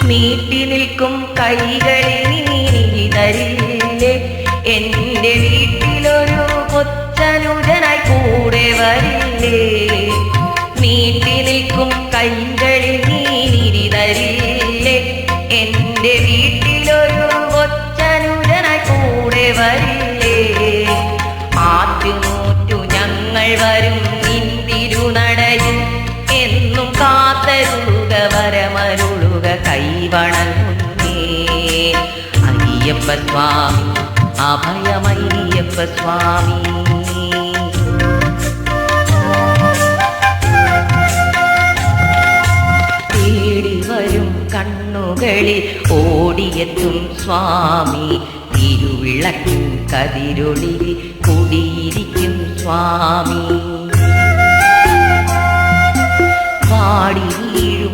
നീട്ടി നിൽക്കും കൈകളിൽ നീ തരില്ലേ, എന്റെ വീട്ടിലൊരു കൊച്ചനുജനായി കൂടെ വരില്ലേ. നീട്ടി നിൽക്കും കൈകളിൽ നീ തരില്ലേ, എന്റെ വീട്ടിലൊരു കൊച്ചനുജനായി കൂടെ വരില്ലേ. ആറ്റുനൂറ്റു ഞങ്ങൾ വരും നിന്തിരുനടയിൽ, എന്നും കാത്തരുളുക വരമരുളുക കൈവണങ്ങുന്നേ. അയ്യപ്പ സ്വാമി അഭയമയ്യപ്പ സ്വാമി. തേടി വരും കണ്ണുകളിൽ ഓടിയെത്തും സ്വാമി, തിരുവിളക്കിൻ കതിരൊളിയിൽ കുടിയിരിക്കും സ്വാമി. വാടി വീഴും